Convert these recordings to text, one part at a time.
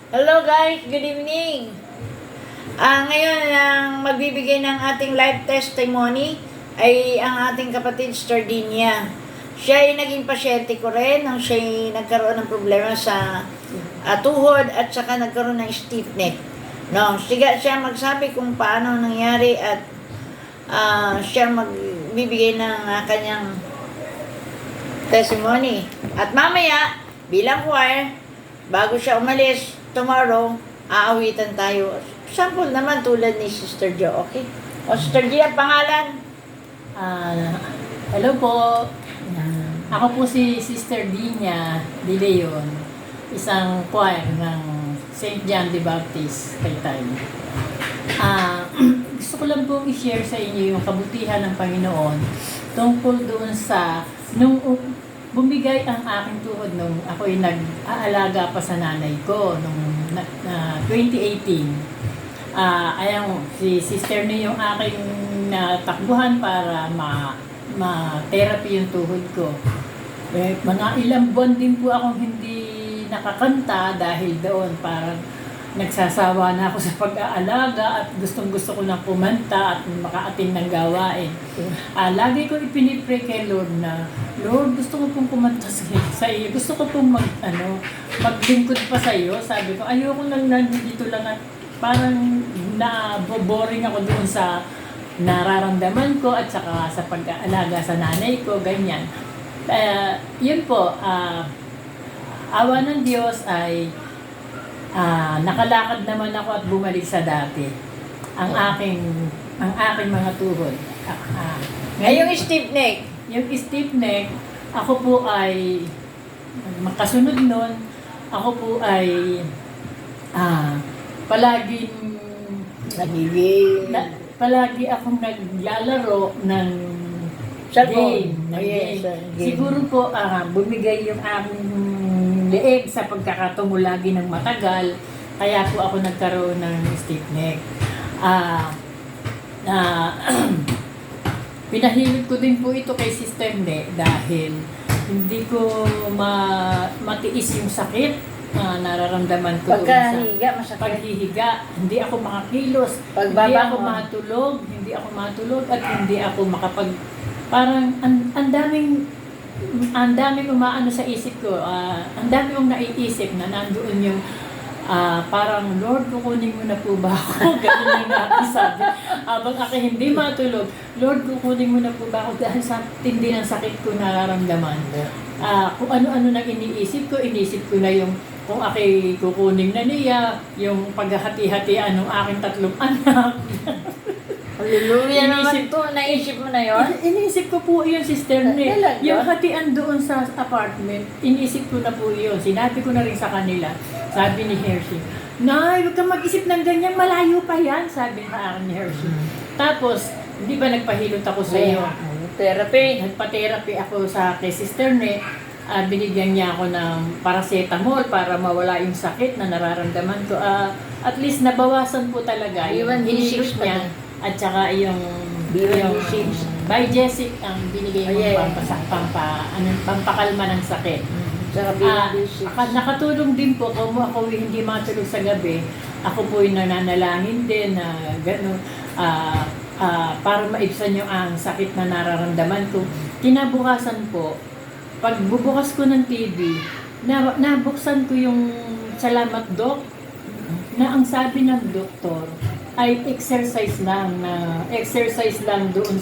Hello guys, good evening. Ngayon ang magbibigay ng ating live testimony ay ang ating kapatid Stardinia. Siya ay naging pasyente ko rin nung siya ay nagkaroon ng problema sa tuhod at saka nagkaroon ng stiff neck. No, siya magsabi kung paano nangyari at siya magbibigay ng kanyang testimony. At mamaya, bilang choir, bago siya umalis, tomorrow, aawitan tayo. Sample naman tulad ni Sister Jo, okay? O Sister Jo, ang pangalan? Hello po. Ako po si Sister Dinia De Leon, isang choir ng St. John the Baptist, Taytay. Gusto ko lang pong i-share sa inyo yung kabutihan ng Panginoon tungkol doon sa nung bumigay ang aking tuhod nung ako'y nag-aalaga pa sa nanay ko nung 2018. Ayang si Sister niyo yung aking natakbuhan para ma-therapy yung tuhod ko. Mga ilang buwan din po akong hindi nakakanta dahil doon parang nagsasawa na ako sa pag-aalaga at gustong-gusto ko na kumanta at makaatin ng gawain. Lagi ko ipinipray kay Lord na, Lord, gusto ko pong kumanta sa iyo. Gusto ko pong maglingkod pa sa iyo. Sabi ko, ayoko lang nandito lang at parang na-boring ako doon sa nararamdaman ko at saka sa pag-aalaga sa nanay ko, ganyan. Yun po, awa ng Diyos ay nakalakad naman ako at bumalik sa dati. Ang aking mga tuhod. Yung stiff neck. Yung stiff neck, ako po ay makasunod nun, ako po ay palagi akong naglalaro ng game. Siguro po bumigay yung aking leeg sa pagkakataon lagi ng matagal, kaya po ako nagkaroon ng stiff neck. Pinahilot ko din po ito kay Sister Ne dahil hindi ko matiis yung sakit nararamdaman ko Pagkahiga, masakit. paghihiga. Hindi ako makakilos, hindi ako matulog at hindi ako parang ang daming umaano sa isip ko, ang dami kong naiisip na nandoon yung parang, Lord, kukunin mo na po ba ako? Ganun yung nakisabi. Habang ako hindi matulog, Lord, kukunin mo na po ba ako dahil sa tindi ng sakit ko nararamdaman. Kung ano-ano na inisip ko na yung kung ako'y kukunin na niya, yung paghahati-hatian ng aking 3 anak. Hallelujah naman to. Naisip mo na yun? Inisip ko po yun, Sister Ne. Yung hatian doon sa apartment, inisip ko na po yun. Sinabi ko na rin sa kanila. Sabi ni Hershey, Nay, huwag kang mag-isip ng ganyan, malayo pa yan, sabi sa akin ni Hershey. Tapos, di ba nagpahilot ako sa iyo? Therapy. Nagpa-therapy ako kay Sister Ne. Binigyan niya ako ng paracetamol para mawala yung sakit na nararamdaman ko. At least nabawasan po talaga yung hinilot niya. At saka yung Biogesic ang binigay mo pampakalma ng sakit. Nakatulong din po kung ako hindi matulog sa gabi. Ako po yung nananalangin din na gano'n para maibsan yung ang sakit na nararamdaman ko. Kinabukasan po, pagbubukas ko ng TV, nabuksan ko yung Salamat Doc na ang sabi ng doktor ay exercise lang doon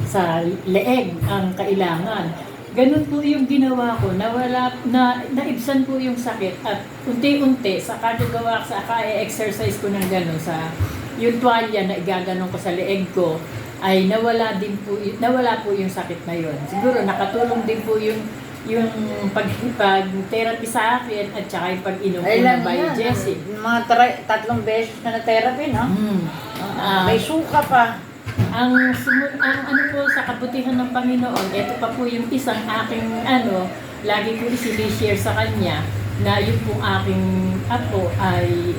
sa leeg ang kailangan. Ganun po yung ginawa ko, naibsan po yung sakit at unti-unti sa exercise ko ng ganun sa yung tuwalya na igaganon ko sa leeg ko ay nawala po yung sakit na yun. Siguro nakatulong din po yung pag-therapy sa akin at saka yung pag-inom ko ng Biogesic. Mga 3 beses na therapy, no? May suka pa. Ang ano po sa kabutihan ng Panginoon, ito pa po yung isang aking lagi ko i-share sa kanya na yung pong aking apo ay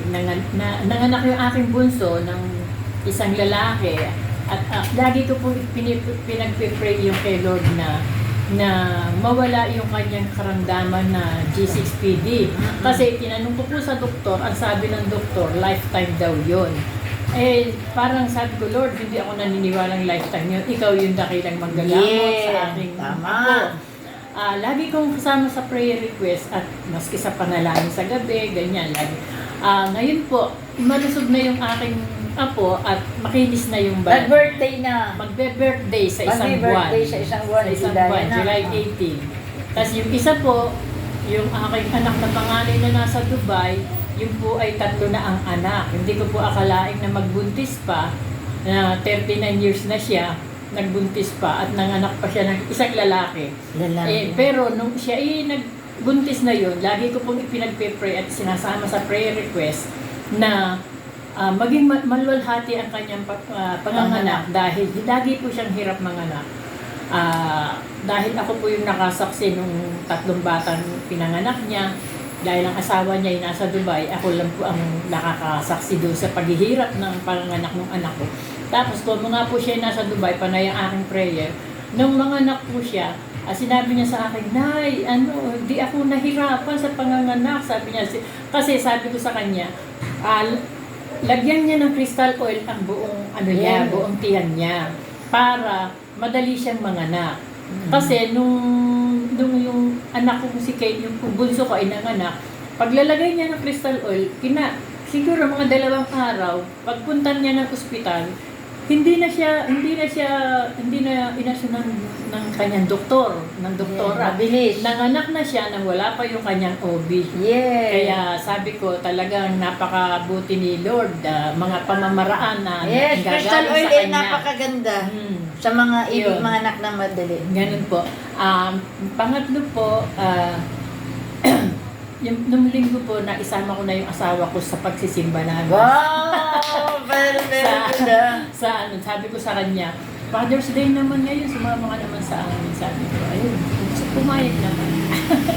nanganak yung aking bunso ng isang lalaki at lagi ko po pinagpipray yung kay Lord na na mawala yung kanyang karamdaman na G6PD. Kasi tinanong ko po sa doktor, ang sabi ng doktor, lifetime daw yun. Eh, parang sabi ko, Lord, hindi ako naniniwalang lifetime yun. Ikaw yung dakilang manggagamot sa aking tama. apo. Lagi kong kasama sa prayer request at maski sa panalangin sa gabi, ganyan lagi. Ngayon po, malusog na yung aking apo at makinis na yung balat. Nag-birthday na. Magbe-birthday sa isang buwan. Mag-birthday sa isang buwan. Sa isang July buwan, na. July 18. Tapos yung isa po, yung aking anak na panganay na nasa Dubai, yung po ay 3 na ang anak. Hindi ko po akalaing na magbuntis pa, na 39 years na siya, nagbuntis pa at nanganak pa siya ng isang lalaki. Pero nung siya ay nagbuntis na yun, lagi ko pong ipinagpe-pray at sinasama sa prayer request na maging maluwalhati ang kanyang panganganak dahil lagi po siyang hirap manganak. Dahil ako po yung nakasaksi nung 3 batang pinanganak niya, dahil ang asawa niya ay nasa Dubai, ako lang po ang nakakasaksi doon sa paghihirap ng panganganak ng anak ko. Tapos kung nga po siya nasa Dubai, panay ang aking prayer, nung manganak po siya, sinabi niya sa akin, Nay, di ako nahirapan sa panganganak, sabi niya. Kasi sabi ko sa kanya, lagyan niya ng crystal oil ang buong buong tiyan niya para madali siyang manganak. Kasi nung yung anak ko si Kate, yung bunso ko ay nanganak, paglalagay niya ng crystal oil, siguro mga 2 araw, pagpunta niya ng ospital, hindi na inaso ng kanyang doktora. Mabilis. Nanganak na siya nang wala pa yung kanyang OB. Kaya sabi ko talagang napakabuti ni Lord, mga pamamaraan na crystal gagaling oil sa ay kanya. napakaganda sa mga ibig mga anak ng madali. Ganun po. Pangatlo po, nung linggo po, naisama ko na yung asawa ko sa pagsisimba namin. Wow! Very good. Sabi ko sa kanya, Father's Day naman ngayon, sumama ka naman sa amin. Sabi ko, ayun, pumayag naman.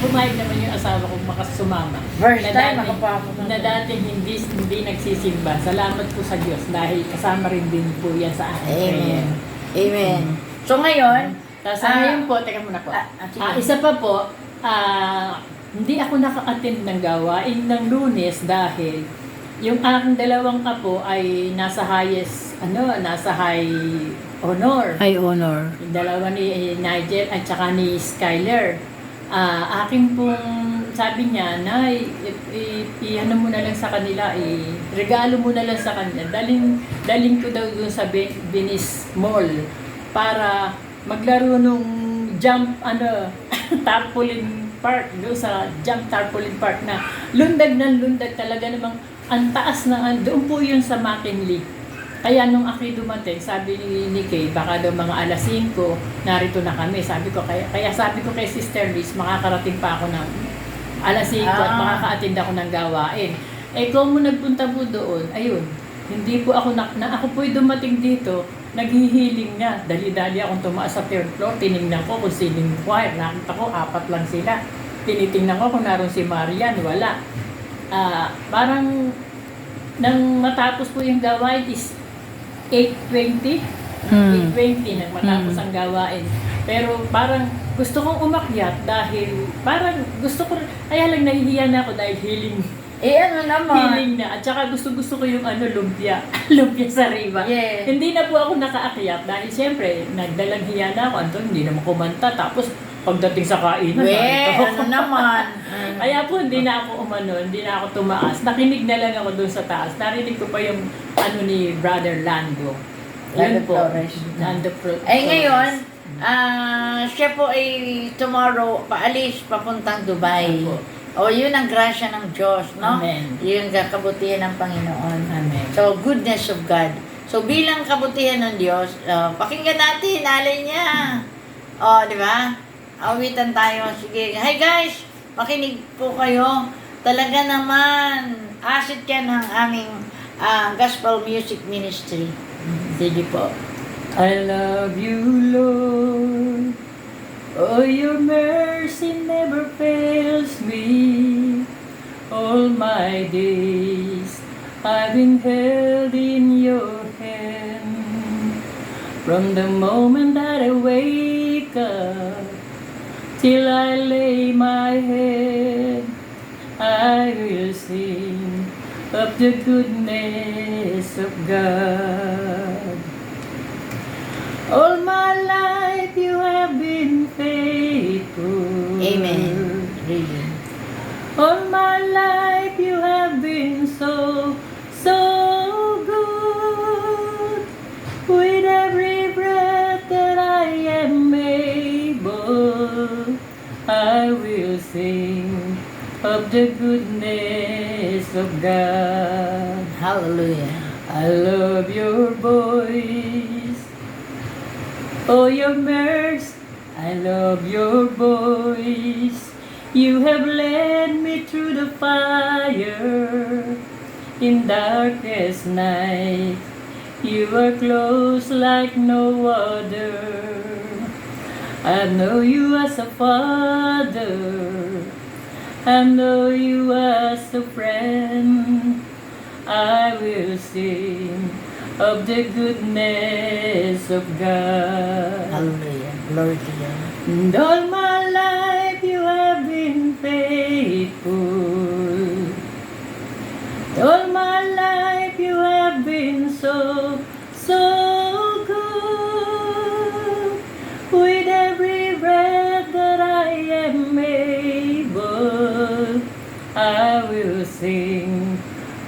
Pumayag naman yung asawa ko makasumama. First time makapasok na dating hindi nagsisimba. Salamat po sa Diyos dahil kasama rin din po yan sa akin. Amen. Amen. So ngayon, tapos ngayon po, teka muna po. Isa pa po, hindi ako naka-attend ng gawain ng Lunes dahil yung aking 2 apo ay nasa high honor. High honor. Yung 2 ni Nigel at saka ni Skyler. Akin pong sabi niya, Nay, i-ano mo na lang sa kanila, regalo mo na lang sa kanila. Daling ko daw doon sa Venice Mall para maglaro nung jump, tarpaulin park, doon sa jump tarpaulin park na lundag talaga namang ang taas na, doon po yun sa McKinley. Kaya nung ako dumating, sabi ni Kay, baka daw mga alas 5, narito na kami. Sabi ko, kaya sabi ko kay Sister Liz, makakarating pa ako ng alas 5 at makaka-attend ako ng gawain. Kung mo nagpunta po doon, ayun, hindi po ako, ako po'y dumating dito, naghihiling na. Dali-dali akong tumaas sa 3rd floor, tinignan ko kung sining choir. Nakita ko, 4 lang sila. Tinitingnan ko kung naroon si Marian, wala. Parang, nang matapos po yung gawain is 8:20 nang matapos ang gawain. Pero parang gusto kong umakyat dahil parang gusto ko, kaya lang nahihiya na ako dahil healing na. At saka gusto ko yung lumpia. Lumpia sa riba. Yeah. Hindi na po ako nakaakyat dahil siyempre nagdalang hiya na ako. Anton, hindi naman kumanta. Tapos pagdating sa kainan, kaya po hindi na ako hindi na ako tumaas. Nakinig na lang ako doon sa taas. Narinig ko pa yung ni Brother Lando. Yun po. Lando Flores. Ngayon, siya po ay tomorrow paalis papuntang Dubai. Yun ang grasya ng Diyos, no? Amen. Yung kabutihan ng Panginoon. Amen. So, goodness of God. So, bilang kabutihan ng Diyos, pakinggan natin, alay niya. Di ba? Awitan tayo. Sige. Hi guys! Makinig po kayo. Talaga naman, asset yan ng aming gospel music ministry. Sige po. I love you, Lord. Oh, your mercy never fails me. All my days I've been held in your hand. From the moment that I wake up Till I lay my head, I will sing of the goodness of God. All my life you have been faithful. Amen. Really. All my life you have been so, so good. With every breath that I am able, I will sing of the goodness of God. Hallelujah. I love your voice. Oh, your mercy, I love your voice. You have led me through the fire in darkest night. You are close like no other. I know you as a father. I know you as a friend. I will sing of the goodness of God. Hallelujah. Glory to God. And all my life you have been faithful. All my life you have been so, so good. With every breath that I am able, I will sing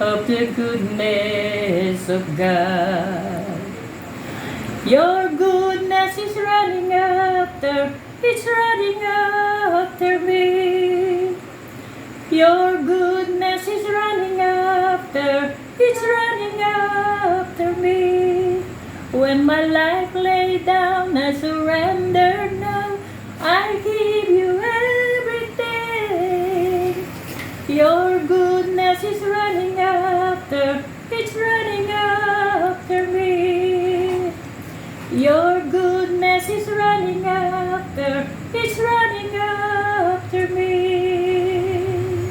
of the goodness of God. Your goodness is running after, it's running after me. Your goodness is running after, it's running after me. When my life lay down, I surrender now. I give you everything. Your goodness is running after, it's running after me. Your goodness is running after, it's running after me.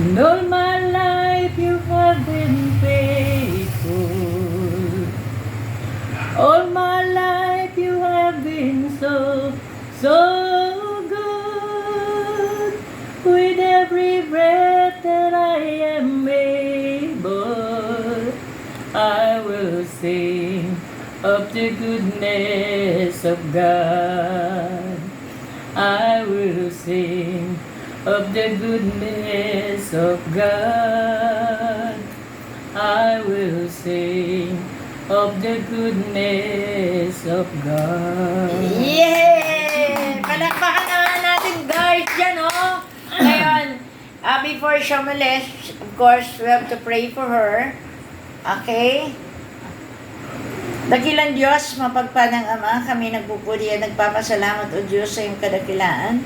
And all my life you have been faithful. All my life you have been so, so good. With every breath that I am able, I will sing of the goodness of God. I will sing of the goodness of God. I will sing of the goodness of God. Yay! Palakpakan naman natin guys dyan, oh! Ngayon, before siya umalis, of course, we have to pray for her. Okay? Dakilang Diyos, mapagpalang Ama, kami nagpupuri at nagpapasalamat o Diyos sa iyong kadakilaan.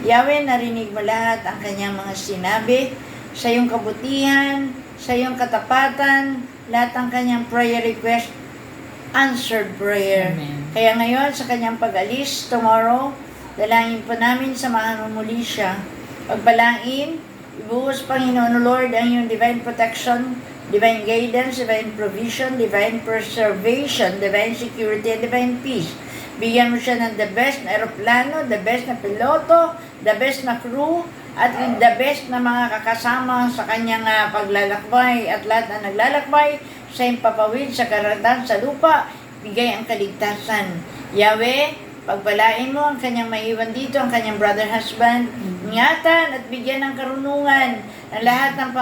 Yahweh, narinig mo lahat ang kanyang mga sinabi, sa iyong kabutihan, sa iyong katapatan, lahat ang kanyang prayer request, answered prayer. Amen. Kaya ngayon, sa kanyang pag-alis, tomorrow, dalangin po namin, samahan mo muli siya. Pagpalain, ibuhos, Panginoon Lord, ang iyong divine protection, divine guidance, divine provision, divine preservation, divine security, and divine peace. Bigyan mo siya ng the best na aeroplano, the best na piloto, the best na crew, at the best na mga kakasama sa kanyang paglalakbay at lahat na naglalakbay sa impapawid, sa karagatan, sa lupa, bigay ang kaligtasan. Yahweh, pagpalain mo ang kanyang maiwan dito, ang kanyang brother husband, ingatan at bigyan ng karunungan ang lahat ng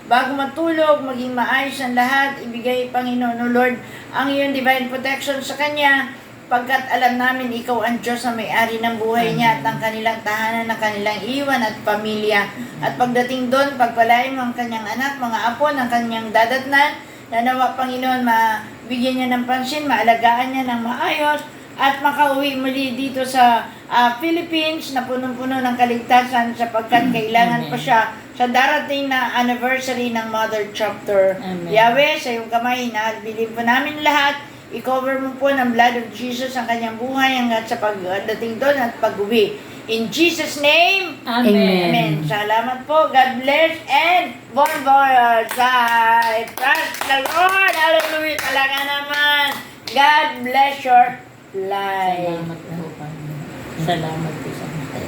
bago matulog, maging maayos ang lahat, ibigay, Panginoon o Lord, ang iyong divine protection sa kanya, pagkat alam namin ikaw ang Diyos na may-ari ng buhay niya at ng kanilang tahanan, ng kanilang iwan at pamilya. At pagdating doon, pagpalain mo ang kanyang anak, mga apo, ng kanyang dadatnan, na nawa, Panginoon, mabigyan niya ng pansin, maalagaan niya ng maayos, at makauwi muli dito sa Philippines na punong-puno ng kaligtasan sapagkat kailangan pa siya sa darating na anniversary ng Mother Chapter. Amen. Yahweh, sa iyong kamay, inahalbilin po namin lahat. I-cover mo po ng blood of Jesus ang kanyang buhay hanggang sa pagdating doon at pag-uwi. In Jesus' name, Amen. Amen. Salamat po. God bless and bon voyage. I trust the Lord. Hallelujah. Talaga naman. God bless your life. Salamat po, Panginoon. Salamat po sa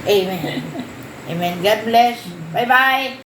Amen. Amen. God bless. Bye-bye.